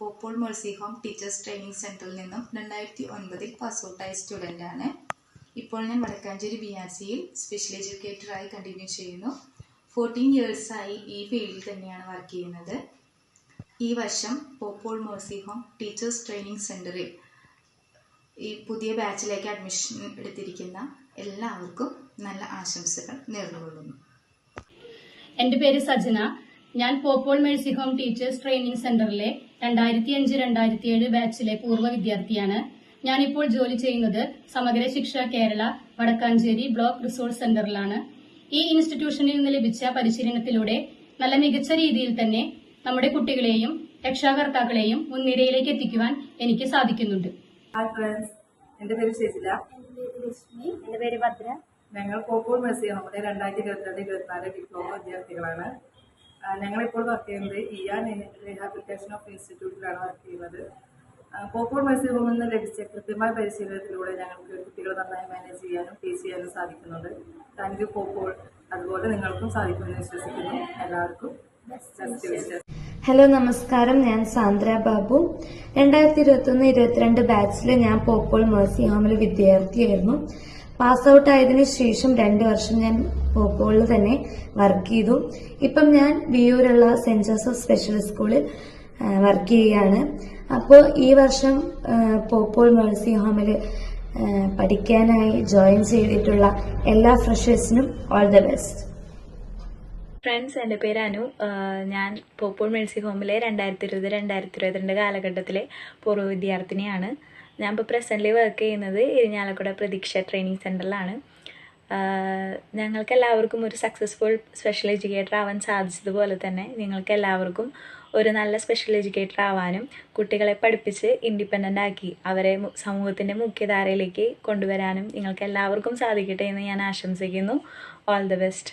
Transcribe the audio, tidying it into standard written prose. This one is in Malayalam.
പോപ്പോൾ മേഴ്സി ഹോം ടീച്ചേഴ്സ് ട്രെയിനിങ് സെൻറ്ററിൽ നിന്നും 2009 പാസ് ഔട്ടായ സ്റ്റുഡൻ്റാണ്. ഇപ്പോൾ ഞാൻ വടക്കാഞ്ചേരി BRCയിൽ സ്പെഷ്യൽ എഡ്യൂക്കേറ്ററായി കണ്ടിന്യൂ ചെയ്യുന്നു. 14 ഇയേഴ്സായി ഈ ഫീൽഡിൽ തന്നെയാണ് വർക്ക് ചെയ്യുന്നത്. ഈ വർഷം പോപ്പോൾ മേഴ്സി ഹോം ടീച്ചേഴ്സ് ട്രെയിനിങ് സെൻറ്ററിൽ ഈ പുതിയ ബാച്ചിലേക്ക് അഡ്മിഷൻ എടുത്തിരിക്കുന്ന എല്ലാവർക്കും നല്ല ആശംസകൾ നേർന്നുകൊള്ളുന്നു. എൻ്റെ പേര് സജന. ഞാൻ പോപ്പോൾ മേഴ്സി ഹോം ടീച്ചേഴ്സ് ട്രെയിനിങ് സെന്ററിലെ 2005-2007 ബാച്ചിലെ പൂർവ്വ വിദ്യാർത്ഥിയാണ്. ഞാനിപ്പോൾ ജോലി ചെയ്യുന്നത് സമഗ്ര ശിക്ഷ കേരള വടക്കാഞ്ചേരി ബ്ലോക്ക് റിസോഴ്സ് സെന്ററിലാണ്. ഈ ഇൻസ്റ്റിറ്റ്യൂഷനിൽ നിന്ന് ലഭിച്ച പരിശീലനത്തിലൂടെ നല്ല മികച്ച രീതിയിൽ തന്നെ നമ്മുടെ കുട്ടികളെയും രക്ഷാകർത്താക്കളെയും മുൻനിരയിലേക്ക് എത്തിക്കുവാൻ എനിക്ക് സാധിക്കുന്നുണ്ട്. ഹായ് ഫ്രണ്ട്സ്, എൻ്റെ പേര് ഷെജില. എൻ്റെ പേര് ഭദ്ര. ഞങ്ങൾ പോപ്പോൾ മേഴ്സി ഹോമിലെ 2022-2024 ഡിപ്ലോമ വിദ്യാർത്ഥികളാണ്. ഞങ്ങളിപ്പോൾ വർക്ക് ചെയ്യുന്നത് റീഹാബിലിറ്റേഷൻ ഓഫ് ഇൻസ്റ്റിറ്റ്യൂട്ടിലാണ് വർക്ക് ചെയ്യുന്നത്. പോപ്പോൾ മേഴ്സി ഹോമിൽ നിന്ന് ലഭിച്ച കൃത്യമായ പരിശീലനത്തിലൂടെ ഞങ്ങൾക്ക് കുട്ടികളെ നന്നായി മാനേജ് ചെയ്യാനും ടീച്ച് ചെയ്യാനും സാധിക്കുന്നുണ്ട്. Thank you പോപ്പോൾ. അതുപോലെ നിങ്ങൾക്കും സാധിക്കുമെന്ന് വിശ്വസിക്കുന്നു. എല്ലാവർക്കും ബെസ്റ്റ് വിഷസ്. ഹലോ, നമസ്കാരം. ഞാൻ സാന്ദ്ര ബാബു. 2021-22 ബാച്ചിൽ ഞാൻ പോപ്പോൾ മേഴ്സി ഹോമിൽ വിദ്യാർത്ഥിയായിരുന്നു. പാസ് ഔട്ട് ആയതിനു ശേഷം 2 വർഷം ഞാൻ പോപ്പോളിൽ തന്നെ വർക്ക് ചെയ്തു. ഇപ്പം ഞാൻ വിയൂരുള്ള സെന്റ് ജോസഫ് സ്പെഷ്യൽ സ്കൂളിൽ വർക്ക് ചെയ്യുകയാണ്. അപ്പോൾ ഈ വർഷം പോപ്പോൾ മേഴ്സി ഹോമിൽ പഠിക്കാനായി ജോയിൻ ചെയ്തിട്ടുള്ള എല്ലാ ഫ്രഷേഴ്സിനും ഓൾ ദ ബെസ്റ്റ്. ഫ്രണ്ട്സ്, എൻ്റെ പേര് അനു. ഞാൻ പോപ്പോൾ മേഴ്സി ഹോമിലെ 2020-2022 കാലഘട്ടത്തിലെ പൂർവ്വ വിദ്യാർത്ഥിനിയാണ്. ഞാൻ ഇപ്പോൾ പ്രസൻ്റ്ലി വർക്ക് ചെയ്യുന്നത് ഇരിഞ്ഞാലക്കുട പ്രതീക്ഷ ട്രെയിനിങ് സെൻറ്ററിലാണ്. ഞങ്ങൾക്കെല്ലാവർക്കും ഒരു സക്സസ്ഫുൾ സ്പെഷ്യൽ എഡ്യൂക്കേറ്റർ ആവാൻ സാധിച്ചതുപോലെ തന്നെ നിങ്ങൾക്കെല്ലാവർക്കും ഒരു നല്ല സ്പെഷ്യൽ എഡ്യൂക്കേറ്റർ ആവാനും കുട്ടികളെ പഠിപ്പിച്ച് ഇൻഡിപെൻഡൻ്റ് ആക്കി അവരെ സമൂഹത്തിൻ്റെ മുഖ്യധാരയിലേക്ക് കൊണ്ടുവരാനും നിങ്ങൾക്ക് എല്ലാവർക്കും സാധിക്കട്ടെ എന്ന് ഞാൻ ആശംസിക്കുന്നു. All the best.